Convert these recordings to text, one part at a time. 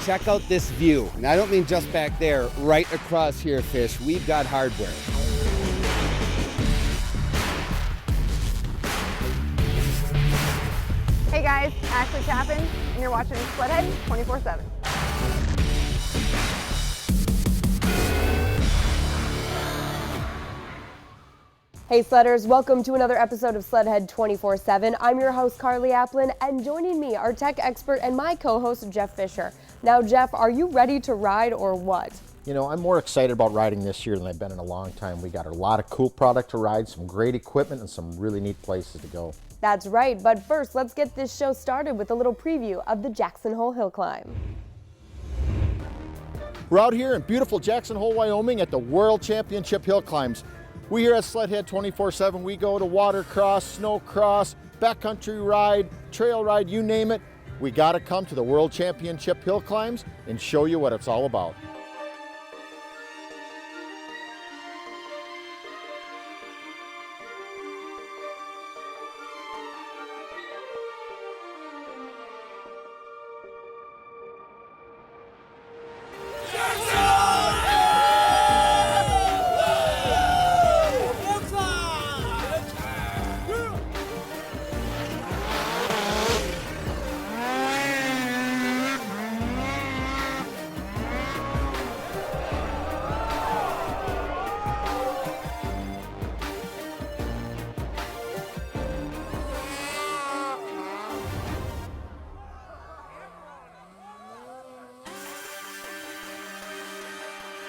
check out this view. And I don't mean just back there, right across here, Fish. We've got hardware. Hey guys, Ashley Tappan, and you're watching SLEDHEAD 24/7. Hey Sledders, welcome to another episode of SLEDHEAD 24/7. I'm your host Carly Applin, and joining me, our tech expert and my co-host Jeff Fisher. Now Jeff, are you ready to ride or what? You know, I'm more excited about riding this year than I've been in a long time. We got a lot of cool product to ride, some great equipment, and some really neat places to go. That's right, but first let's get this show started with a little preview of the Jackson Hole Hill Climb. We're out here in beautiful Jackson Hole, Wyoming at the World Championship Hill Climbs. We here at SLEDHEAD 24/7, we go to watercross, snow cross, backcountry ride, trail ride, you name it. We gotta come to the World Championship Hill Climbs and show you what it's all about.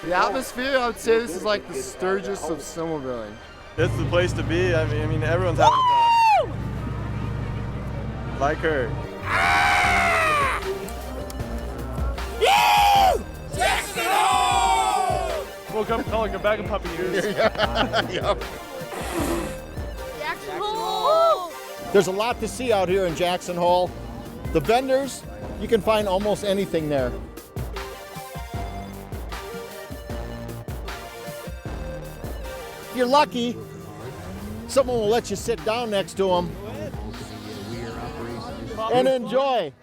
The atmosphere, I would say this is like the Sturgis of snowmobiling. It's the place to be. I mean, everyone's having fun. Like her. Jackson Hole! Woke up calling her back in puppy ears. Yep. Jackson Hole! There's a lot to see out here in Jackson Hole. The vendors, you can find almost anything there. If you're lucky, someone will let you sit down next to them and enjoy.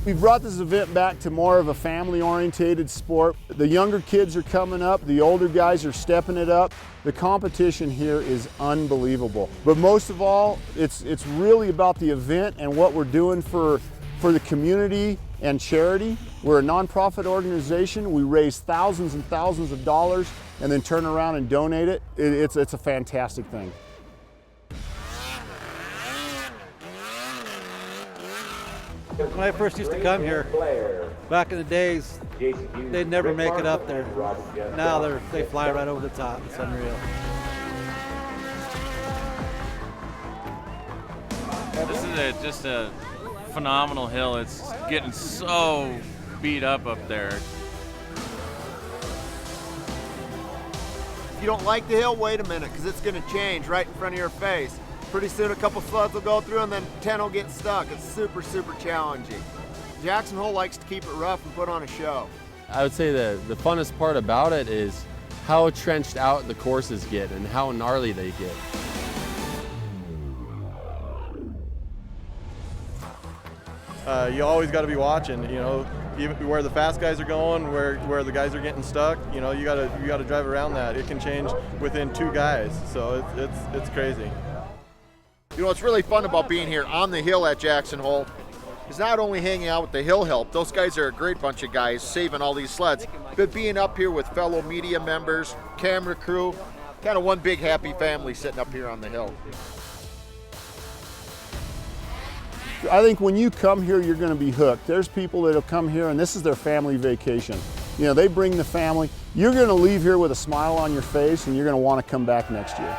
We brought this event back to more of a family-oriented sport. The younger kids are coming up, the older guys are stepping it up. The competition here is unbelievable. But most of all, it's really about the event and what we're doing for the community and charity. We're a nonprofit organization. We raise thousands and thousands of dollars and then turn around and donate it. It's a fantastic thing. When I first used to come here, back in the days, they'd never make it up there. Now they fly right over the top. It's unreal. This is just a phenomenal hill. It's getting so beat up there. If you don't like the hill, wait a minute, because it's going to change right in front of your face. Pretty soon a couple sleds will go through and then 10 will get stuck. It's super, super challenging. Jackson Hole likes to keep it rough and put on a show. I would say the funnest part about it is how trenched out the courses get and how gnarly they get. You always got to be watching, you know, even where the fast guys are going, where the guys are getting stuck. You know, you gotta drive around that. It can change within two guys, so it's crazy. You know what's really fun about being here on the hill at Jackson Hole is not only hanging out with the hill help. Those guys are a great bunch of guys saving all these sleds, but being up here with fellow media members, camera crew, kind of one big happy family sitting up here on the hill. I think when you come here, you're going to be hooked. There's people that'll come here and this is their family vacation. You know, they bring the family. You're going to leave here with a smile on your face and you're going to want to come back next year.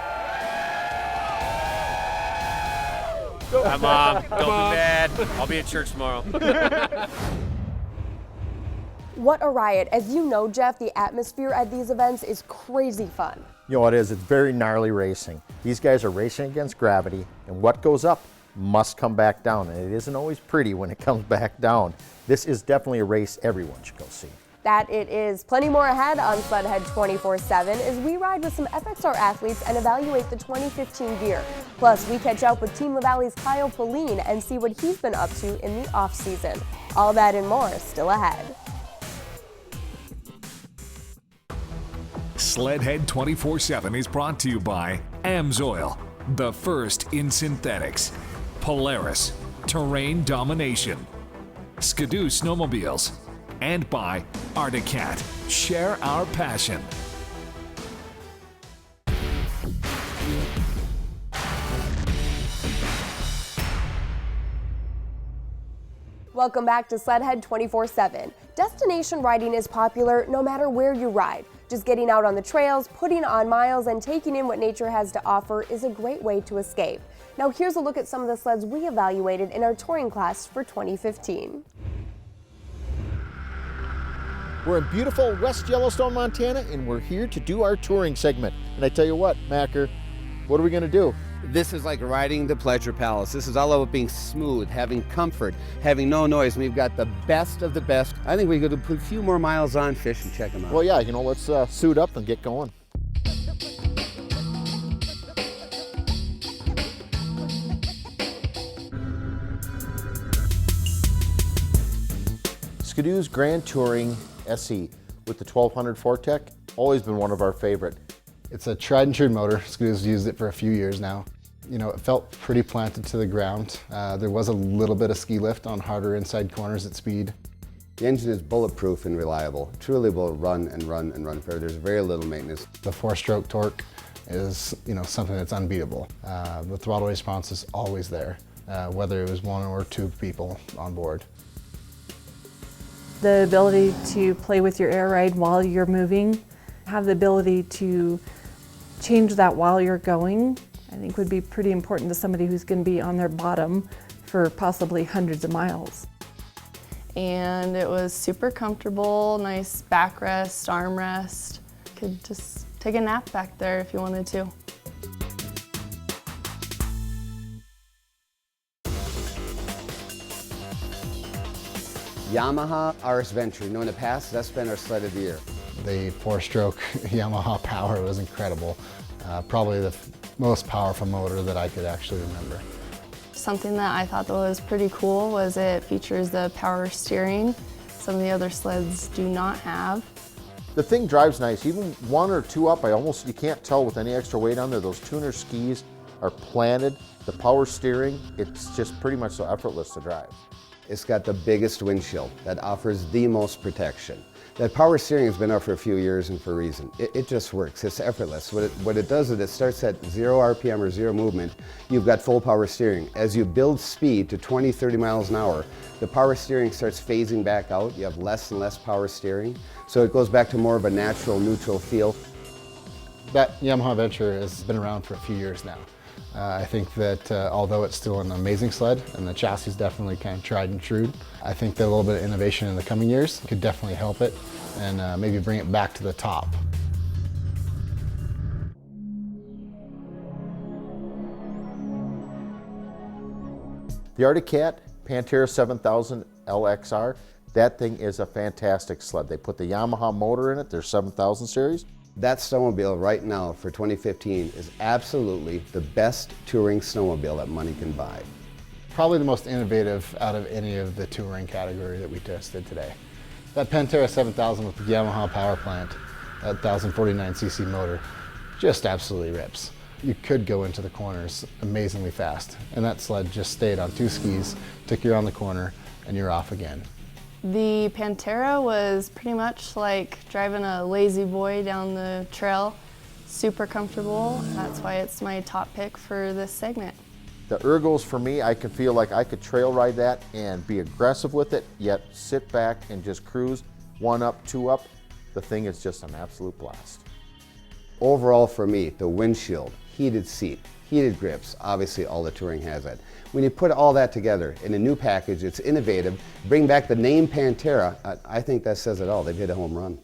Hi, Mom. Don't be mad. I'll be at church tomorrow. What a riot. As you know, Jeff, the atmosphere at these events is crazy fun. You know what it is? It's very gnarly racing. These guys are racing against gravity, and what goes up must come back down, and it isn't always pretty when it comes back down. This is definitely a race everyone should go see. That it is. Plenty more ahead on SLEDHEAD 24/7 as we ride with some FXR athletes and evaluate the 2015 gear. Plus, we catch up with Team LaValle's Kyle Pauline and see what he's been up to in the off-season. All that and more still ahead. SLEDHEAD 24/7 is brought to you by AMSOIL, the first in synthetics, Polaris, Terrain Domination, Skidoo Snowmobiles, and by Articat. Share our passion. Welcome back to SLEDHEAD 24/7. Destination riding is popular no matter where you ride. Just getting out on the trails, putting on miles, and taking in what nature has to offer is a great way to escape. Now here's a look at some of the sleds we evaluated in our touring class for 2015. We're in beautiful West Yellowstone, Montana, and we're here to do our touring segment. And I tell you what, Macker, what are we gonna do? This is like riding the Pleasure Palace. This is all about being smooth, having comfort, having no noise. We've got the best of the best. I think we could put a few more miles on Fish and check them out. Well, yeah, let's suit up and get going. Skidoo's Grand Touring SE with the 1200 Fortec, always been one of our favorite. It's a tried and true motor. Skidoo's used it for a few years now. It felt pretty planted to the ground. There was a little bit of ski lift on harder inside corners at speed. The engine is bulletproof and reliable. Truly will run and run and run forever. There's very little maintenance. The 4-stroke torque is, something that's unbeatable. The throttle response is always there, whether it was 1 or 2 people on board. The ability to play with your air ride while you're moving, have the ability to change that while you're going, I think would be pretty important to somebody who's going to be on their bottom for possibly hundreds of miles. And it was super comfortable, nice backrest, armrest. Could just take a nap back there if you wanted to. Yamaha RS Venture. In the past, that's been our sled of the year. The 4-stroke Yamaha Power was incredible. Probably the most powerful motor that I could actually remember. Something that I thought that was pretty cool was it features the power steering. Some of the other sleds do not have. The thing drives nice, even 1 or 2 up, you can't tell with any extra weight on there. Those tuner skis are planted. The power steering, it's just pretty much so effortless to drive. It's got the biggest windshield that offers the most protection. That power steering has been out for a few years and for a reason. It just works, it's effortless. What it does is it starts at 0 RPM or 0 movement, you've got full power steering. As you build speed to 20, 30 miles an hour, the power steering starts phasing back out, you have less and less power steering. So it goes back to more of a natural, neutral feel. That Yamaha Venture has been around for a few years now. I think that although it's still an amazing sled and the chassis is definitely kind of tried and true, I think that a little bit of innovation in the coming years could definitely help it and maybe bring it back to the top. The Articat Pantera 7000 LXR, that thing is a fantastic sled. They put the Yamaha motor in it, their 7000 series. That snowmobile right now for 2015 is absolutely the best touring snowmobile that money can buy. Probably the most innovative out of any of the touring category that we tested today. That Pantera 7000 with the Yamaha power plant, that 1049cc motor, just absolutely rips. You could go into the corners amazingly fast, and that sled just stayed on 2 skis, took you around the corner, and you're off again. The Pantera was pretty much like driving a lazy boy down the trail. Super comfortable. That's why it's my top pick for this segment. The ergos for me, I can feel like I could trail ride that and be aggressive with it, yet sit back and just cruise 1 up, 2 up. The thing is just an absolute blast. Overall for me, the windshield, heated seat, heated grips, obviously all the touring has that. When you put all that together in a new package, it's innovative, bring back the name Pantera, I think that says it all. They've hit a home run.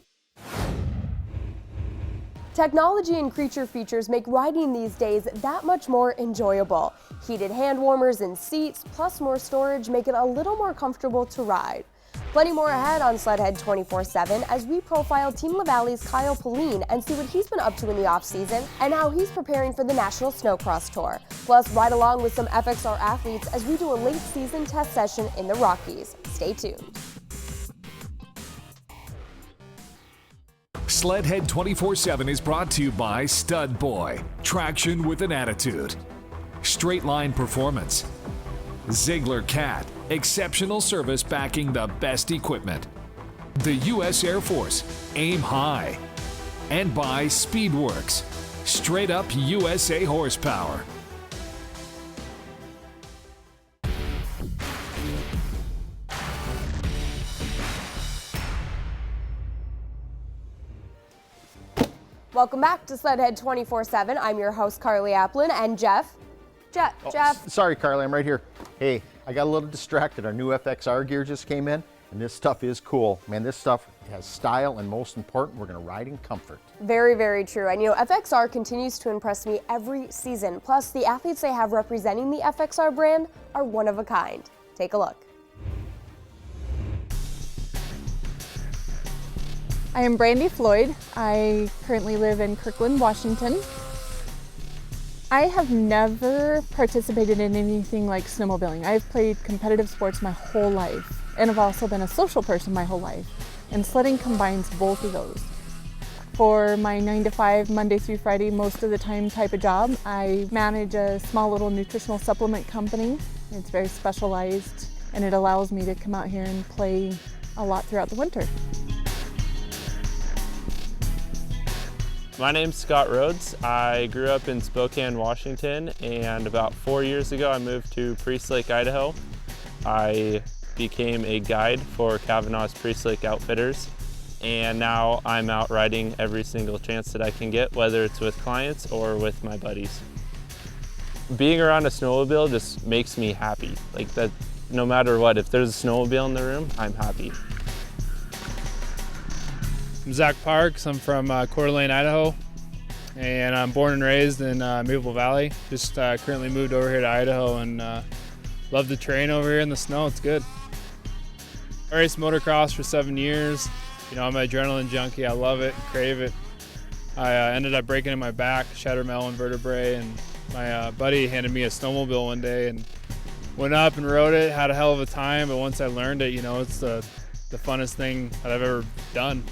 Technology and creature features make riding these days that much more enjoyable. Heated hand warmers and seats, plus more storage make it a little more comfortable to ride. Plenty more ahead on SLEDHEAD 24/7 as we profile Team LaValle's Kyle Pauline and see what he's been up to in the offseason and how he's preparing for the National Snowcross Tour. Plus, ride along with some FXR athletes as we do a late season test session in the Rockies. Stay tuned. SLEDHEAD 24/7 is brought to you by Stud Boy, traction with an attitude. Straight Line Performance. Ziegler Cat, exceptional service backing the best equipment. The U.S. Air Force, aim high. And by Speedworks, straight up USA horsepower. Welcome back to SLEDHEAD 24/7. I'm your host, Carly Applin, and Jeff. Jeff. Sorry, Carly, I'm right here. Hey, I got a little distracted. Our new FXR gear just came in, and this stuff is cool. Man, this stuff has style, and most important, we're gonna ride in comfort. Very, very true. And FXR continues to impress me every season. Plus, the athletes they have representing the FXR brand are one of a kind. Take a look. I am Brandy Floyd. I currently live in Kirkland, Washington. I have never participated in anything like snowmobiling. I've played competitive sports my whole life, and I've also been a social person my whole life. And sledding combines both of those. For my 9-to-5, Monday through Friday, most of the time type of job, I manage a small little nutritional supplement company. It's very specialized, and it allows me to come out here and play a lot throughout the winter. My name's Scott Rhodes. I grew up in Spokane, Washington, and about 4 years ago I moved to Priest Lake, Idaho. I became a guide for Kavanaugh's Priest Lake Outfitters, and now I'm out riding every single chance that I can get, whether it's with clients or with my buddies. Being around a snowmobile just makes me happy. Like that, no matter what, if there's a snowmobile in the room, I'm happy. I'm Zach Parks. I'm from Coeur d'Alene, Idaho, and I'm born and raised in Maple Valley. Just currently moved over here to Idaho and love the terrain over here in the snow. It's good. I raced motocross for 7 years. I'm an adrenaline junkie. I love it, crave it. I ended up breaking in my back, shattered my L1 vertebrae, and my buddy handed me a snowmobile one day and went up and rode it. Had a hell of a time, but once I learned it, it's the funnest thing that I've ever done.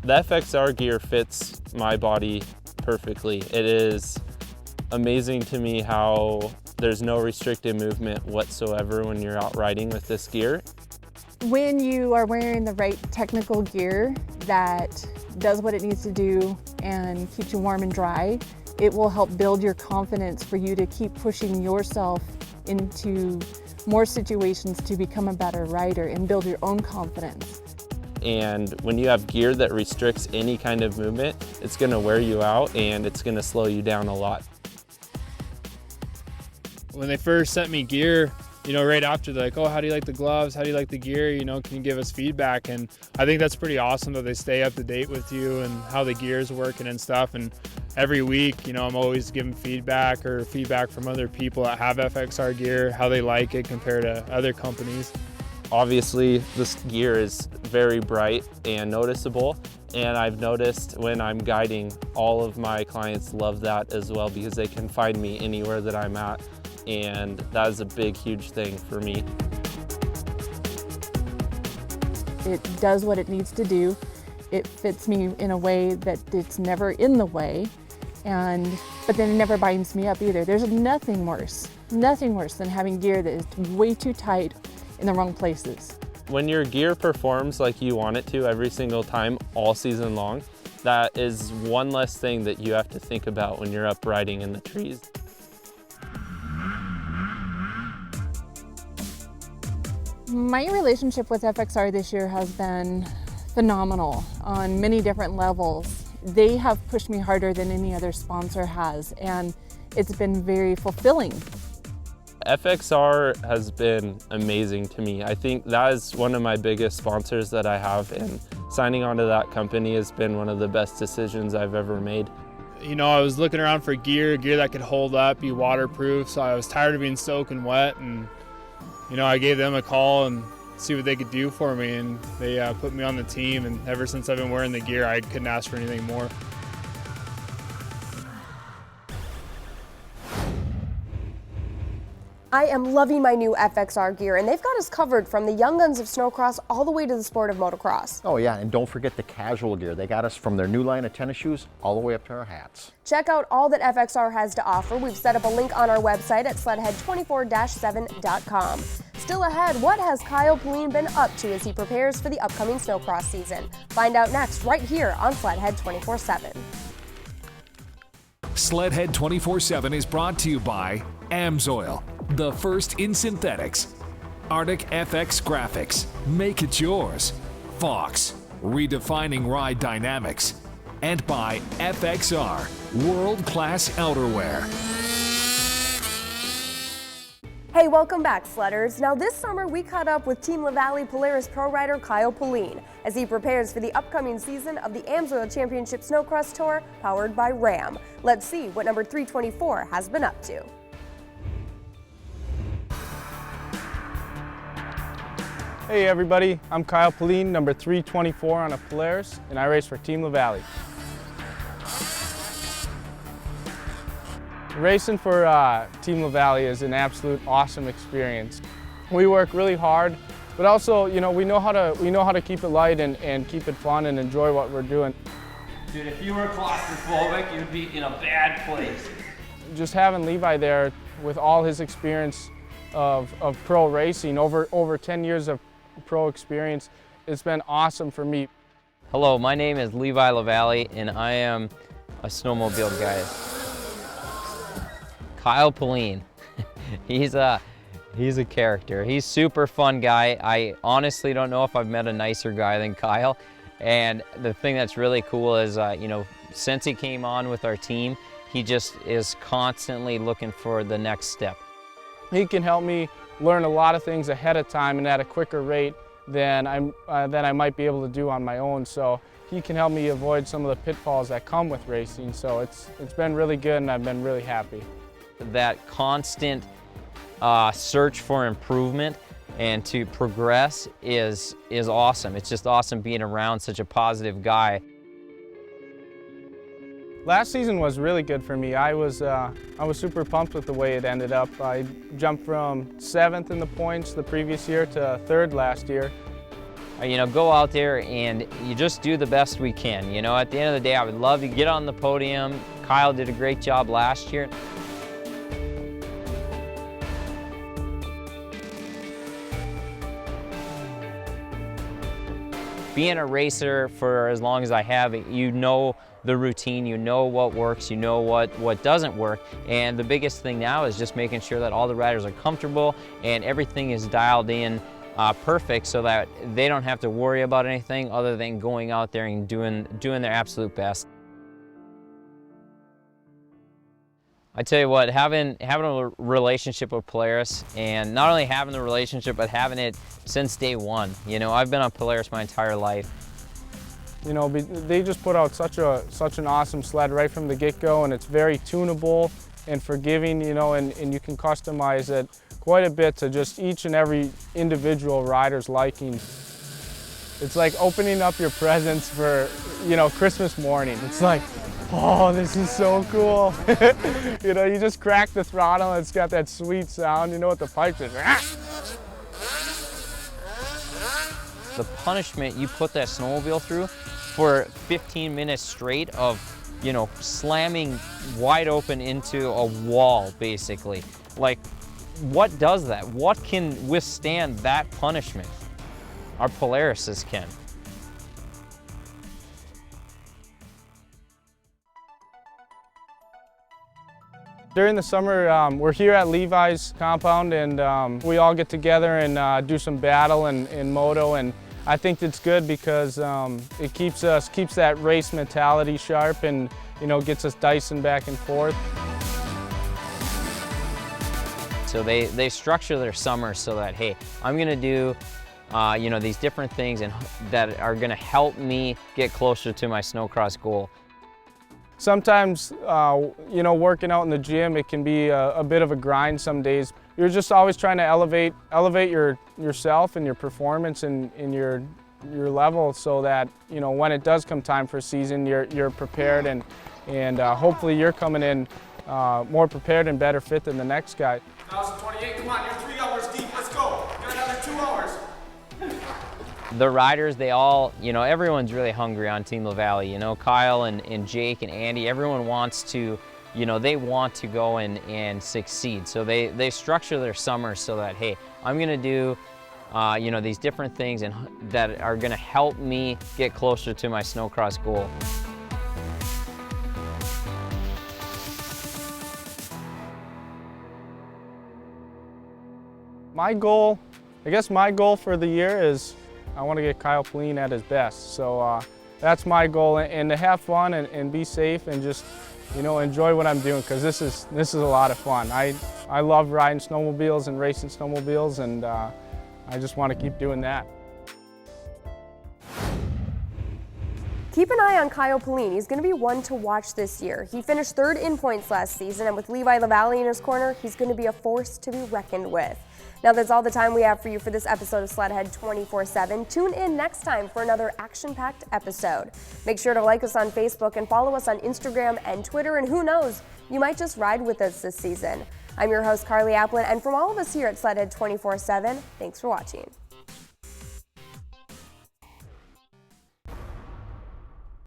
The FXR gear fits my body perfectly. It is amazing to me how there's no restricted movement whatsoever when you're out riding with this gear. When you are wearing the right technical gear that does what it needs to do and keeps you warm and dry, it will help build your confidence for you to keep pushing yourself into more situations to become a better rider and build your own confidence. And when you have gear that restricts any kind of movement, it's going to wear you out and it's going to slow you down a lot. When they first sent me gear, right after, they're like, oh, how do you like the gloves? How do you like the gear? Can you give us feedback? And I think that's pretty awesome that they stay up to date with you and how the gear is working and stuff. And every week, I'm always giving feedback from other people that have FXR gear, how they like it compared to other companies. Obviously, this gear is very bright and noticeable, and I've noticed when I'm guiding, all of my clients love that as well because they can find me anywhere that I'm at, and that is a big, huge thing for me. It does what it needs to do. It fits me in a way that it's never in the way, but then it never binds me up either. There's nothing worse than having gear that is way too tight in the wrong places. When your gear performs like you want it to every single time, all season long, that is one less thing that you have to think about when you're up riding in the trees. My relationship with FXR this year has been phenomenal on many different levels. They have pushed me harder than any other sponsor has, and it's been very fulfilling. FXR has been amazing to me. I think that is one of my biggest sponsors that I have, and signing on to that company has been one of the best decisions I've ever made. You know, I was looking around for gear that could hold up, be waterproof, so I was tired of being soaking wet, and you know, I gave them a call and see what they could do for me, and they put me on the team, and ever since I've been wearing the gear, I couldn't ask for anything more. I am loving my new FXR gear, and they've got us covered from the young guns of snowcross all the way to the sport of motocross. Oh yeah, and don't forget the casual gear. They got us from their new line of tennis shoes all the way up to our hats. Check out all that FXR has to offer. We've set up a link on our website at sledhead24-7.com. Still ahead, what has Kyle Pauline been up to as he prepares for the upcoming snowcross season? Find out next, right here on Sledhead 24/7. Sledhead 24/7 is brought to you by AMSOIL, the first in synthetics. Arctic FX Graphics, make it yours. Fox, redefining ride dynamics. And by FXR, world-class outerwear. Hey, welcome back, Sledders. Now this summer we caught up with Team LaValle Polaris pro rider Kyle Pauline as he prepares for the upcoming season of the AMSOIL Championship Snowcross Tour powered by Ram. Let's see what number 324 has been up to. Hey everybody, I'm Kyle Pauline, number 324 on a Polaris, and I race for Team LaValle. Racing for Team LaValle is an absolute awesome experience. We work really hard, but also, you know, we know how to keep it light and keep it fun and enjoy what we're doing. Dude, if you were claustrophobic, you'd be in a bad place. Just having Levi there with all his experience of pro racing, over 10 years of pro experience, it's been awesome for me. Hello, my name is Levi LaValle, and I am a snowmobile guy. Kyle Pauline, he's a character. He's super fun guy. I honestly don't know if I've met a nicer guy than Kyle. And the thing that's really cool is, you know, since he came on with our team, he just is constantly looking for the next step. He can help me learn a lot of things ahead of time and at a quicker rate than I might be able to do on my own. So he can help me avoid some of the pitfalls that come with racing. So it's been really good, and I've been really happy. That constant search for improvement and to progress is awesome. It's just awesome being around such a positive guy. Last season was really good for me. I was super pumped with the way it ended up. I jumped from 7th in the points the previous year to 3rd last year. You know, go out there and you just do the best we can. You know, at the end of the day, I would love to get on the podium. Kyle did a great job last year. Being a racer for as long as I have, you know the routine, you know what works, you know what doesn't work. And the biggest thing now is just making sure that all the riders are comfortable and everything is dialed in perfect so that they don't have to worry about anything other than going out there and doing their absolute best. I tell you what, having a relationship with Polaris, and not only having the relationship, but having it since day one. You know, I've been on Polaris my entire life. You know, they just put out such an awesome sled right from the get-go, and it's very tunable and forgiving, you know, and you can customize it quite a bit to just each and every individual rider's liking. It's like opening up your presents for, you know, Christmas morning. It's like, oh, this is so cool. You know, you just crack the throttle and it's got that sweet sound. You know what the pipe is. The punishment you put that snowmobile through for 15 minutes straight of, you know, slamming wide open into a wall, basically. Like, what does that? What can withstand that punishment? Our Polarises can. During the summer, we're here at Levi's compound, and we all get together and do some battle and moto, and I think it's good because it keeps that race mentality sharp, and you know, gets us dicing back and forth. So they structure their summer so that, hey, I'm gonna do you know, these different things and that are gonna help me get closer to my snowcross goal. sometimes, you know, working out in the gym, it can be a bit of a grind some days. You're just always trying to elevate yourself and your performance and your level, so that, you know, when it does come time for a season, you're prepared, and hopefully you're coming in more prepared and better fit than the next guy. 1,028, come on, you're 3 hours deep, let's go. Got another 2 hours. The riders, they all, you know, everyone's really hungry on Team LaValle. You know, Kyle and Jake and Andy, everyone wants to, you know, they want to go and succeed. So they structure their summers so that, hey, I'm gonna do, you know, these different things and that are gonna help me get closer to my snowcross goal. My goal, I guess my goal for the year is I want to get Kyle Pauline at his best. So that's my goal, and to have fun and be safe and just, you know, enjoy what I'm doing, because this is a lot of fun. I love riding snowmobiles and racing snowmobiles, and I just want to keep doing that. Keep an eye on Kyle Pauline. He's going to be one to watch this year. He finished 3rd in points last season, and with Levi LaValle in his corner, he's going to be a force to be reckoned with. Now that's all the time we have for you for this episode of SLEDHEAD 24/7. Tune in next time for another action-packed episode. Make sure to like us on Facebook and follow us on Instagram and Twitter, and who knows, you might just ride with us this season. I'm your host, Carly Applin, and from all of us here at SLEDHEAD 24/7, thanks for watching.